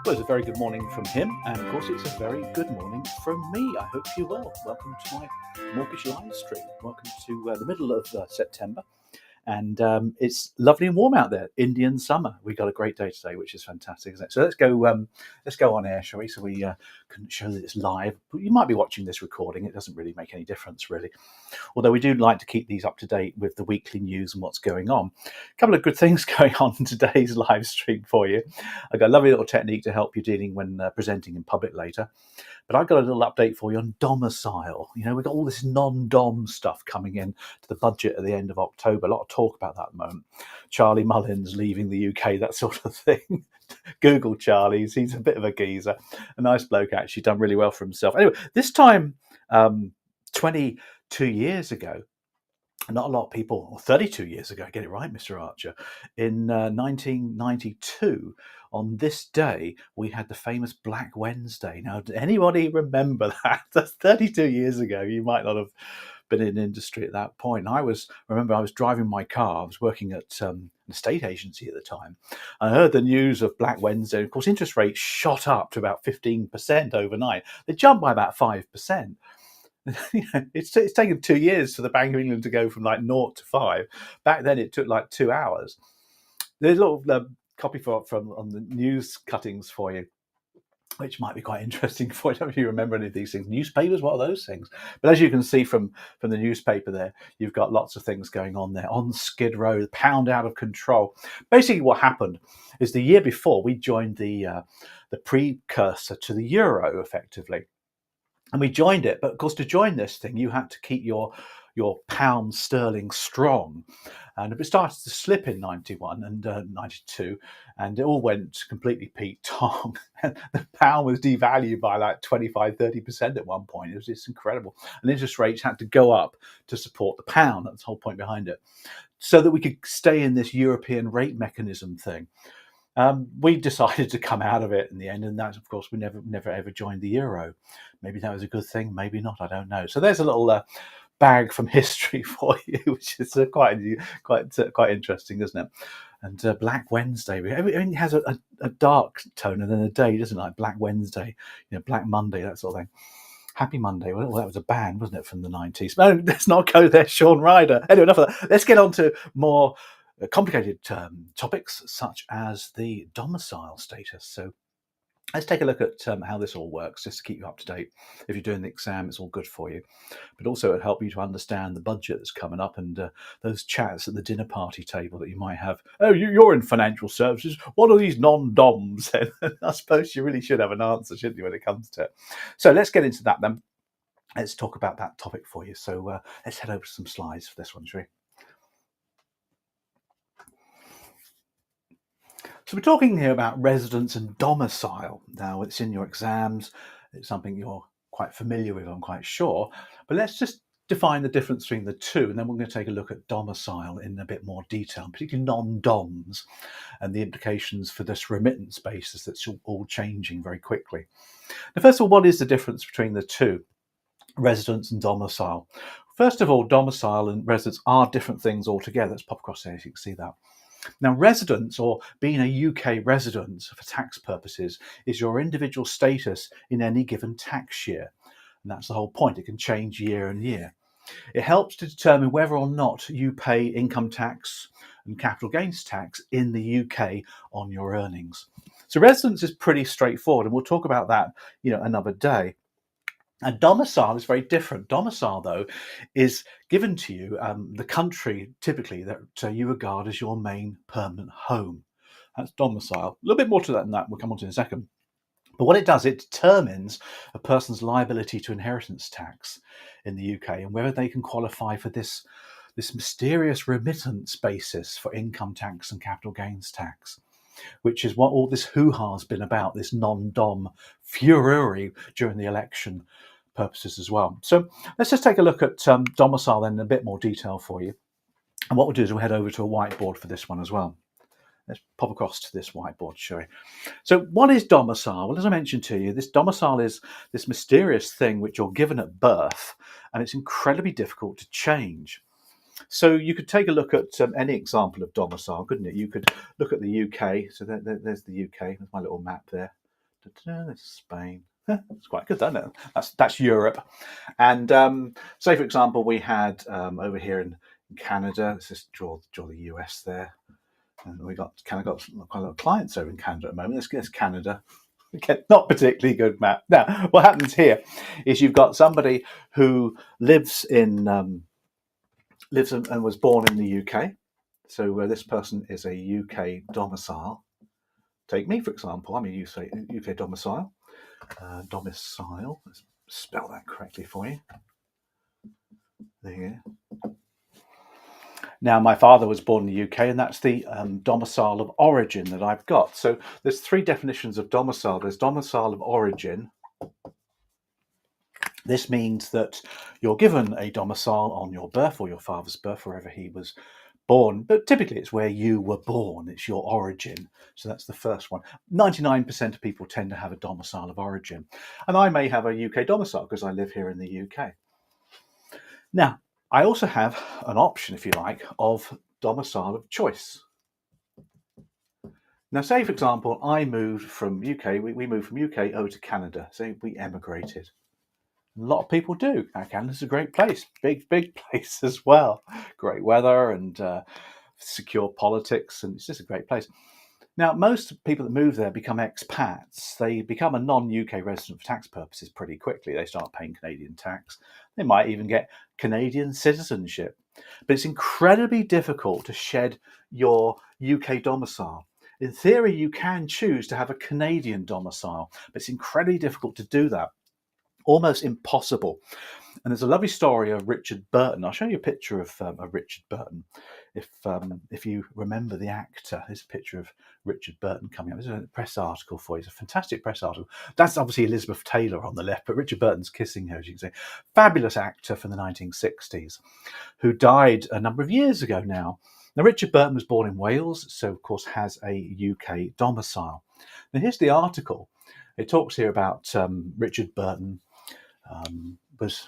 Well, it's a very good morning from him, and of course, it's a very good morning from me. I hope you're well. Welcome to my mortgage live stream. Welcome to the middle of September, and it's lovely and warm out there. Indian summer. We got a great day today, which is fantastic, isn't it? So let's go on air, shall we? So we can show that it's live. You might be watching this recording. It doesn't really make any difference, really. Although we do like to keep these up to date with the weekly news and what's going on. A couple of good things going on in today's live stream for you. I've got a lovely little technique to help you dealing when presenting in public later. But I've got a little update for you on Domicile. You know, we've got all this non-dom stuff coming in to the budget at the end of October. A lot of talk about that at the moment. Charlie Mullins leaving the UK, that sort of thing. Google Charlie's. He's a bit of a geezer. A nice bloke, actually, done really well for himself. Anyway, this time, 22 years ago, not a lot of people, or 32 years ago, get it right, Mr. Archer, in 1992, on this day, we had the famous Black Wednesday. Now, does anybody remember that? That's 32 years ago. You might not have been in industry at that point. I was driving my car. I was working at an estate agency at the time. I heard the news of Black Wednesday. Of course, interest rates shot up to about 15% overnight. They jumped by about 5%. It's taken 2 years for the Bank of England to go from like 0 to 5. Back then, it took like 2 hours. There's a little copy from on the news cuttings for you, which might be quite interesting for you. I don't know if you remember any of these things. Newspapers, what are those things? But as you can see from the newspaper there, you've got lots of things going on there. On Skid Row, the pound out of control. Basically, what happened is the year before, we joined the precursor to the euro, effectively. And we joined it, but of course, to join this thing, you had to keep your pound sterling strong. And it started to slip in 91 and 92, and it all went completely Pete Tong. The pound was devalued by like 25-30% at one point. It was just incredible. And interest rates had to go up to support the pound. That's the whole point behind it. So that we could stay in this European rate mechanism thing. We decided to come out of it in the end, and that, of course, we never ever joined the euro. Maybe that was a good thing, maybe not. I don't know. So there's a little bag from history for you, which is quite interesting, isn't it? And Black Wednesday, it has a dark tone and then a day, doesn't it? Like Black Wednesday, Black Monday, that sort of thing. Happy Monday. Well, that was a band, wasn't it, from the 90s? No, let's not go there, Sean Ryder. Anyway, enough of that. Let's get on to more complicated topics such as the domicile status. So let's take a look at how this all works, just to keep you up to date. If you're doing the exam, it's all good for you. But also it'll help you to understand the budget that's coming up and those chats at the dinner party table that you might have. Oh, you're in financial services. What are these non-doms? I suppose you really should have an answer, shouldn't you, when it comes to it. So let's get into that then. Let's talk about that topic for you. So let's head over to some slides for this one, shall we? So we're talking here about residence and domicile. Now, it's in your exams. It's something you're quite familiar with, I'm quite sure. But let's just define the difference between the two, and then we're going to take a look at domicile in a bit more detail, particularly non-doms, and the implications for this remittance basis that's all changing very quickly. Now, first of all, what is the difference between the two, residence and domicile? First of all, domicile and residence are different things altogether. Let's pop across there so you can see that. Now, residence, or being a UK resident for tax purposes, is your individual status in any given tax year. And that's the whole point. It can change year on year. It helps to determine whether or not you pay income tax and capital gains tax in the UK on your earnings. So residence is pretty straightforward, and we'll talk about that, another day. And domicile is very different. Domicile, though, is given to you, the country typically that you regard as your main permanent home. That's domicile. A little bit more to that than that we'll come on to in a second. But what it does, it determines a person's liability to inheritance tax in the UK and whether they can qualify for this mysterious remittance basis for income tax and capital gains tax, which is what all this hoo-ha has been about, this non-dom furore during the election purposes as well. So let's just take a look at domicile then in a bit more detail for you. And what we'll do is we'll head over to a whiteboard for this one as well. Let's pop across to this whiteboard, shall we? So what is domicile? Well, as I mentioned to you, this domicile is this mysterious thing which you're given at birth, and it's incredibly difficult to change. So you could take a look at any example of domicile, couldn't it? You could look at the UK. So there's the UK. There's my little map there. This is Spain. It's quite good, doesn't it? That's Europe. And say, for example, we had over here in Canada. Let's just draw the US there. And we got quite a lot of clients over in Canada at the moment. Let's guess Canada. Okay, not particularly good map. Now, what happens here is you've got somebody who lives and was born in the UK. So this person is a UK domicile. Take me, for example. I'm a UK domicile. Domicile. Let's spell that correctly for you. There you go. Now, my father was born in the UK, and that's the domicile of origin that I've got. So there's three definitions of domicile. There's domicile of origin. This means that you're given a domicile on your birth or your father's birth, wherever he was born. But typically it's where you were born. It's your origin. So that's the first one. 99% of people tend to have a domicile of origin. And I may have a UK domicile because I live here in the UK. Now, I also have an option, if you like, of domicile of choice. Now, say, for example, I moved from UK, we moved from UK over to Canada. So we emigrated. A lot of people do. Now, Canada's a great place, big place as well. Great weather and secure politics, and it's just a great place. Now, most people that move there become expats. They become a non-UK resident for tax purposes pretty quickly. They start paying Canadian tax. They might even get Canadian citizenship. But it's incredibly difficult to shed your UK domicile. In theory, you can choose to have a Canadian domicile, but it's incredibly difficult to do that. Almost impossible. And there's a lovely story of Richard Burton. I'll show you a picture of Richard Burton. If you remember the actor, there's a picture of Richard Burton coming up. There's a press article for you. It's a fantastic press article. That's obviously Elizabeth Taylor on the left, but Richard Burton's kissing her, as you can see. Fabulous actor from the 1960s who died a number of years ago now. Now, Richard Burton was born in Wales, so of course has a UK domicile. Now, here's the article. It talks here about Richard Burton. Was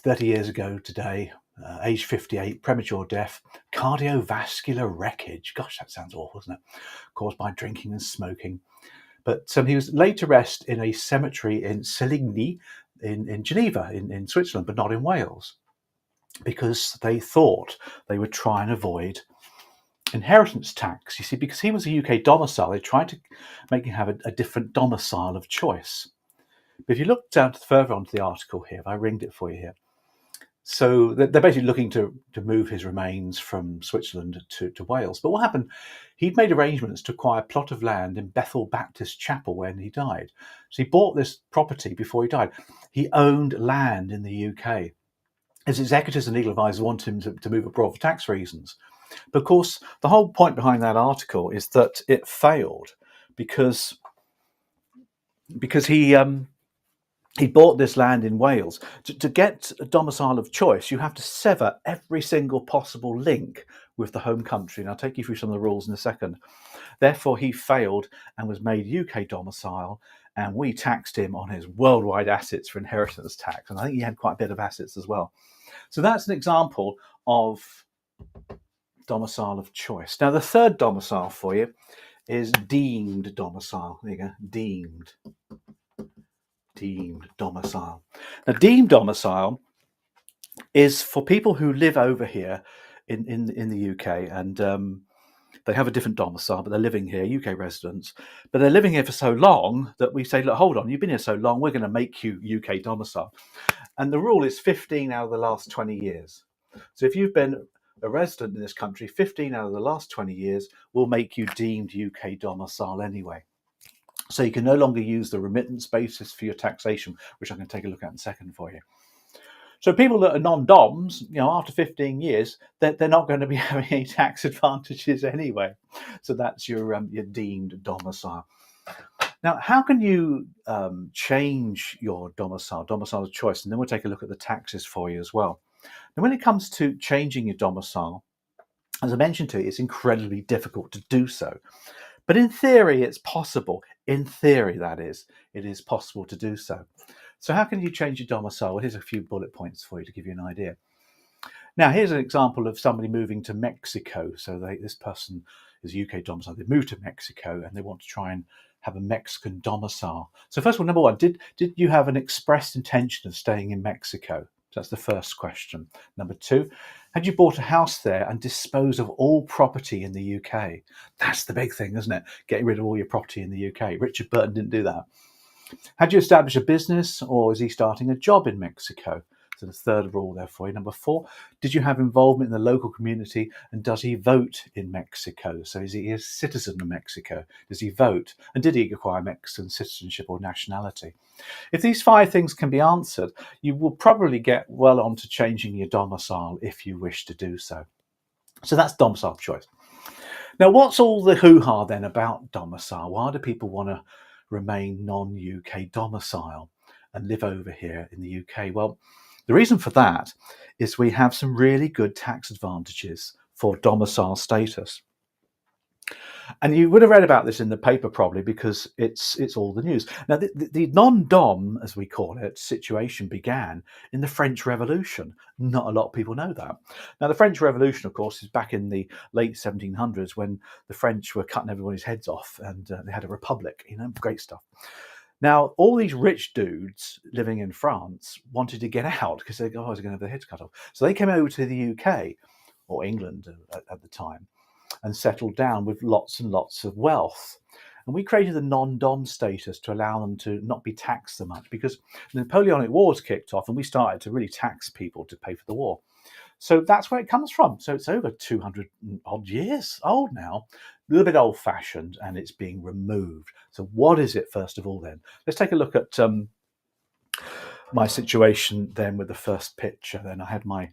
30 years ago today, age 58, premature death, cardiovascular wreckage. Gosh, that sounds awful, doesn't it? Caused by drinking and smoking. But he was laid to rest in a cemetery in Seligny in Geneva, in Switzerland, but not in Wales, because they thought they would try and avoid inheritance tax. You see, because he was a UK domicile, they tried to make him have a different domicile of choice. But if you look down further onto the article here, if I ringed it for you here, so they're basically looking to move his remains from Switzerland to Wales. But what happened, he'd made arrangements to acquire a plot of land in Bethel Baptist Chapel when he died. So he bought this property before he died. He owned land in the UK. His executors and legal advisors wanted him to move abroad for tax reasons. But of course, the whole point behind that article is that it failed because he bought this land in Wales. To get a domicile of choice, you have to sever every single possible link with the home country. And I'll take you through some of the rules in a second. Therefore, he failed and was made UK domicile, and we taxed him on his worldwide assets for inheritance tax. And I think he had quite a bit of assets as well. So that's an example of domicile of choice. Now, the third domicile for you is deemed domicile. There you go, deemed domicile. Now, deemed domicile is for people who live over here in the UK, and they have a different domicile, but they're living here, UK residents, but they're living here for so long that we say, look, hold on, you've been here so long, we're going to make you UK domicile. And the rule is 15 out of the last 20 years. So if you've been a resident in this country 15 out of the last 20 years, we'll make you deemed UK domicile anyway. So you can no longer use the remittance basis for your taxation, which I can take a look at in a second for you. So people that are non-doms, after 15 years, they're not going to be having any tax advantages anyway. So that's your deemed domicile. Now, how can you change your domicile of choice? And then we'll take a look at the taxes for you as well. Now, when it comes to changing your domicile, as I mentioned to you, it's incredibly difficult to do so. But in theory, it's possible. In theory, that is, it is possible to do so. So how can you change your domicile? Well, here's a few bullet points for you to give you an idea. Now, here's an example of somebody moving to Mexico. So this person is UK domicile. They've moved to Mexico and they want to try and have a Mexican domicile? So first of all, number one, did you have an expressed intention of staying in Mexico? That's the first question. Number two, had you bought a house there and disposed of all property in the UK? That's the big thing, isn't it? Getting rid of all your property in the UK. Richard Burton didn't do that. Had you established a business, or is he starting a job in Mexico? So the third rule there for you. Number four, did you have involvement in the local community, and does he vote in Mexico? So is he a citizen of Mexico? Does he vote? And did he acquire Mexican citizenship or nationality? If these five things can be answered, you will probably get well on to changing your domicile if you wish to do so. So that's domicile choice. Now, what's all the hoo-ha then about domicile? Why do people want to remain non-UK domicile and live over here in the UK? Well, the reason for that is we have some really good tax advantages for domicile status. And you would have read about this in the paper probably, because it's all the news. Now, the non-dom, as we call it, situation began in the French Revolution. Not a lot of people know that. Now, the French Revolution, of course, is back in the late 1700s when the French were cutting everybody's heads off, and they had a republic, great stuff. Now, all these rich dudes living in France wanted to get out because they go, I was going to have their heads cut off. So they came over to the UK, or England at the time, and settled down with lots and lots of wealth. And we created a non-dom status to allow them to not be taxed so much, because the Napoleonic Wars kicked off and we started to really tax people to pay for the war. So that's where it comes from. So it's over 200 odd years old now, a little bit old fashioned, and it's being removed. So what is it, first of all, then? Let's take a look at my situation then with the first picture. Then I had my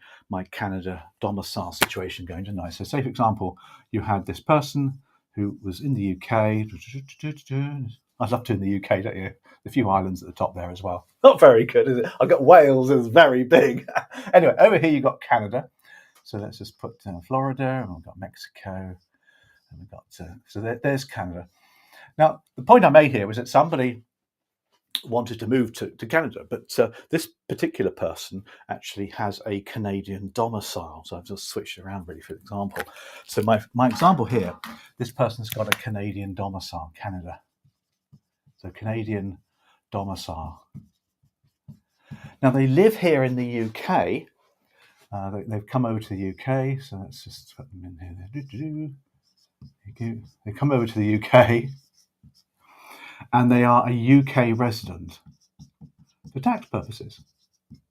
Canada domicile situation going, didn't I? So say, for example, you had this person who was in the UK. I'd love to in the UK, don't you? A few islands at the top there as well. Not very good, is it? I've got Wales, it's very big. Anyway, over here you've got Canada. So let's just put Florida, and we've got Mexico, and we've got, so there's Canada. Now, the point I made here was that somebody wanted to move to Canada, but this particular person actually has a Canadian domicile. So I've just switched it around really for example. So my example here, this person's got a Canadian domicile, Canada. So Canadian domicile. Now they live here in the UK. They've come over to the UK, so let's just put them in here. They come over to the UK, and they are a UK resident for tax purposes,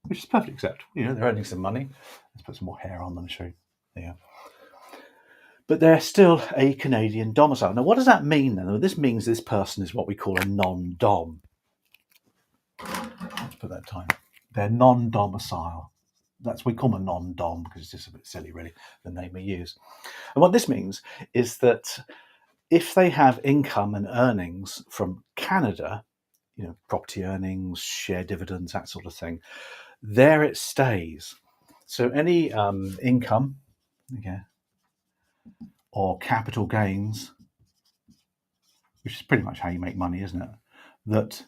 which is perfectly acceptable. They're earning some money. Let's put some more hair on them to show you. There. But they're still a Canadian domicile. Now, what does that mean then? Well, this means this person is what we call a non-dom. Let's put that time. They're non-domicile. We call them a non-dom because it's just a bit silly, really, the name we use. And what this means is that if they have income and earnings from Canada, property earnings, share dividends, that sort of thing, there it stays. So any income, or capital gains, which is pretty much how you make money, isn't it, that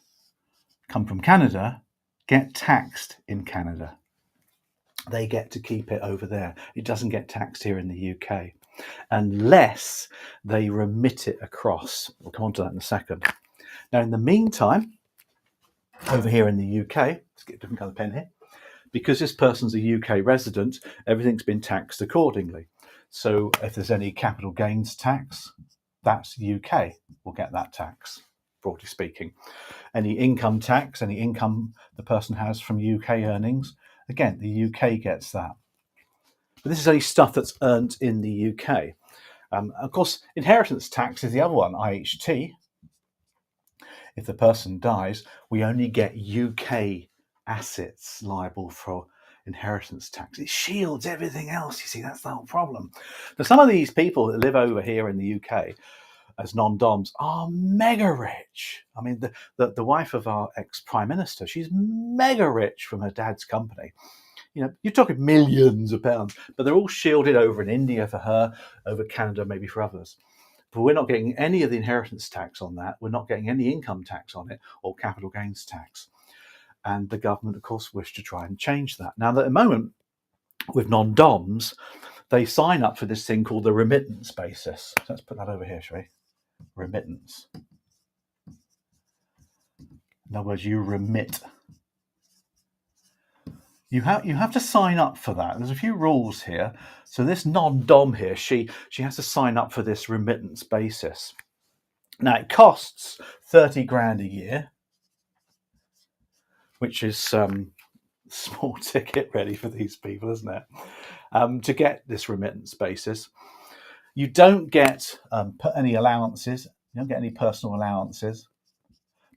come from Canada, get taxed in Canada. They get to keep it over there. It doesn't get taxed here in the UK unless they remit it across. We'll come on to that in a second. Now, in the meantime, over here in the UK, let's get a different colour pen here, because this person's a UK resident, everything's been taxed accordingly. So if there's any capital gains tax, that's UK will get that tax, broadly speaking. Any income tax, any income the person has from UK earnings, again, the UK gets that. But this is only stuff that's earned in the UK. Of course, inheritance tax is the other one, IHT. If the person dies, we only get UK assets liable for inheritance tax. It shields everything else, you see, that's the whole problem. Now, some of these people that live over here in the UK as non-doms are mega rich. I mean, the wife of our ex-Prime Minister, she's mega rich from her dad's company. You're talking millions of pounds, but they're all shielded over in India for her, over Canada maybe for others. But we're not getting any of the inheritance tax on that. We're not getting any income tax on it or capital gains tax. And the government, of course, wish to try and change that. Now, at the moment, with non-doms, they sign up for this thing called the remittance basis. So let's put that over here, shall we? Remittance. In other words, you remit. You have to sign up for that. There's a few rules here. So this non-dom here, she has to sign up for this remittance basis. Now it costs 30 grand a year, which is small ticket really for these people, isn't it? To get this remittance basis. You don't get any allowances. You don't get any personal allowances.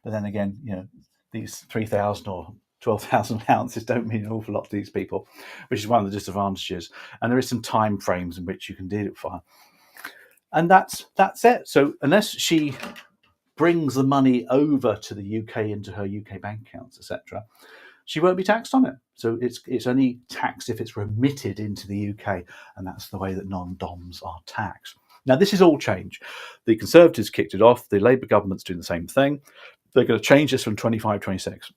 But then again, these 3,000 or 12,000 allowances don't mean an awful lot to these people, which is one of the disadvantages. And there is some time frames in which you can do it for. And that's it. So unless she brings the money over to the UK into her UK bank accounts, etc., she won't be taxed on it. So it's only taxed if it's remitted into the UK, and that's the way that non-DOMs are taxed. Now, this is all change. The Conservatives kicked it off. The Labour government's doing the same thing. They're going to change this from 25, 26.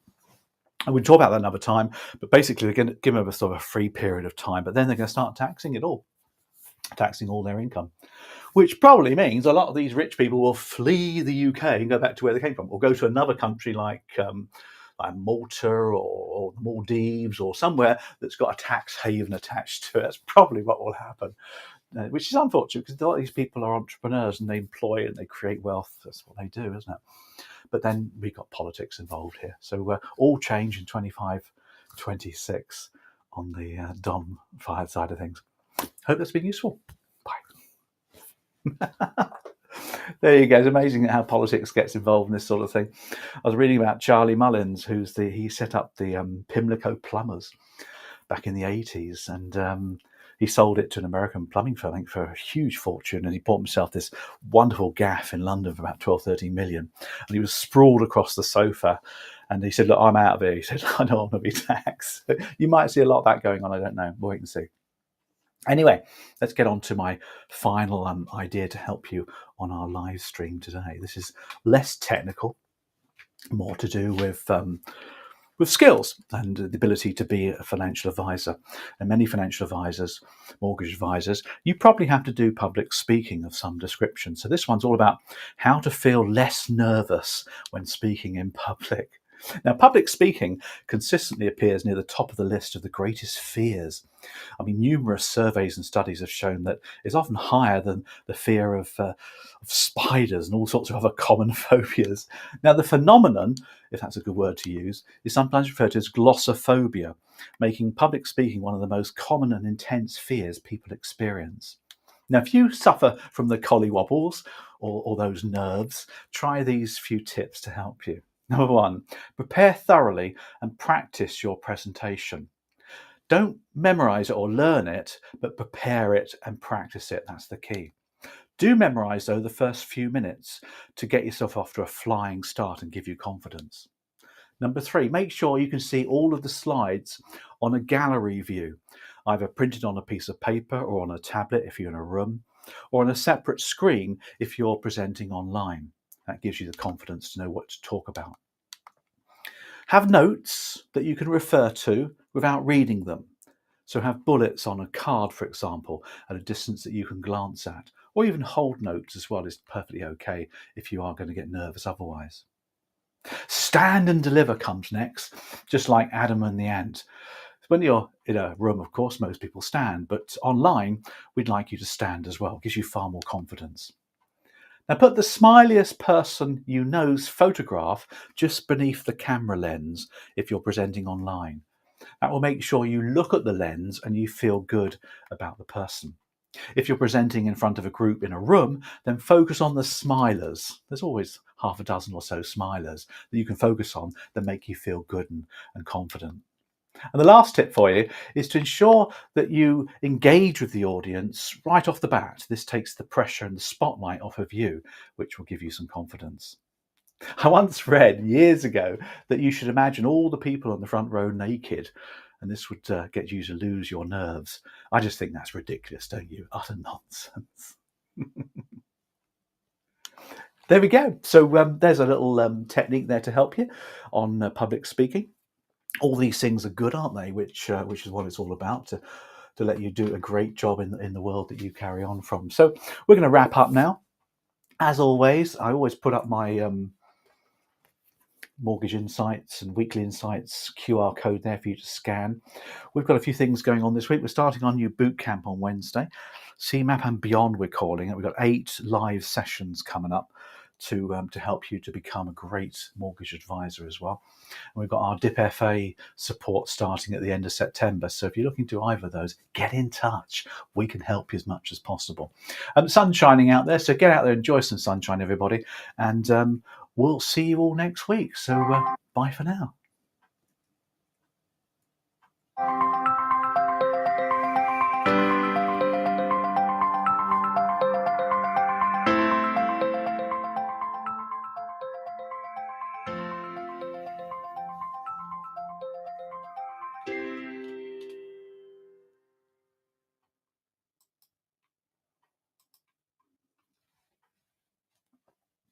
And we'll talk about that another time, but basically they're going to give them a sort of a free period of time, but then they're going to start taxing it all, taxing all their income, which probably means a lot of these rich people will flee the UK and go back to where they came from, or go to another country like Malta or the Maldives or somewhere that's got a tax haven attached to it. That's probably what will happen, which is unfortunate because a lot of these people are entrepreneurs and they employ and they create wealth. That's what they do, isn't it? But then we've got politics involved here. So all change in 25, 26 on the Dom fired side of things. Hope that's been useful. Bye. There you go. It's amazing how politics gets involved in this sort of thing. I was reading about Charlie Mullins, he set up the Pimlico Plumbers back in the 80s, and he sold it to an American plumbing firm, I think, for a huge fortune, and he bought himself this wonderful gaff in London for about 12, 13 million, and he was sprawled across the sofa, and he said, look, I'm out of here. He said, I don't want to be taxed. You might see a lot of that going on. I don't know. We'll wait and see. Anyway, let's get on to my final idea to help you on our live stream today. This is less technical, more to do with skills and the ability to be a financial advisor. And many financial advisors, mortgage advisors, you probably have to do public speaking of some description. So this one's all about how to feel less nervous when speaking in public. Now, public speaking consistently appears near the top of the list of the greatest fears. I mean, numerous surveys and studies have shown that it's often higher than the fear of spiders and all sorts of other common phobias. Now, the phenomenon, if that's a good word to use, is sometimes referred to as glossophobia, making public speaking one of the most common and intense fears people experience. Now, if you suffer from the collywobbles or those nerves, try these few tips to help you. Number one, prepare thoroughly and practice your presentation. Don't memorize it or learn it, but prepare it and practice it. That's the key. Do memorize, though, the first few minutes to get yourself off to a flying start and give you confidence. Number three, make sure you can see all of the slides on a gallery view, either printed on a piece of paper or on a tablet if you're in a room, or on a separate screen if you're presenting online. That gives you the confidence to know what to talk about. Have notes that you can refer to without reading them. So have bullets on a card, for example, at a distance that you can glance at, or even hold notes as well is perfectly okay if you are going to get nervous otherwise. Stand and deliver comes next, just like Adam and the ant. When you're in a room, of course, most people stand, but online, we'd like you to stand as well. It gives you far more confidence. Now put the smiliest person you know's photograph just beneath the camera lens if you're presenting online. That will make sure you look at the lens and you feel good about the person. If you're presenting in front of a group in a room, then focus on the smilers. There's always half a dozen or so smilers that you can focus on that make you feel good and confident. And the last tip for you is to ensure that you engage with the audience right off the bat. This takes the pressure and the spotlight off of you, which will give you some confidence. I once read years ago that you should imagine all the people on the front row naked, and this would get you to lose your nerves. I just think that's ridiculous, don't you? Utter nonsense. There we go. So there's a little technique there to help you on public speaking. All these things are good, aren't they? Which is what it's all about, to let you do a great job in the world that you carry on from. So we're going to wrap up now. As always, I always put up my Mortgage Insights and Weekly Insights QR code there for you to scan. We've got a few things going on this week. We're starting our new boot camp on Wednesday. CMAP and Beyond, we're calling it. We've got 8 live sessions coming up to help you to become a great mortgage advisor as well. And we've got our DIP-FA support starting at the end of September. So if you're looking to either of those, get in touch. We can help you as much as possible. Sun's shining out there, so get out there, enjoy some sunshine, everybody. And we'll see you all next week. So bye for now.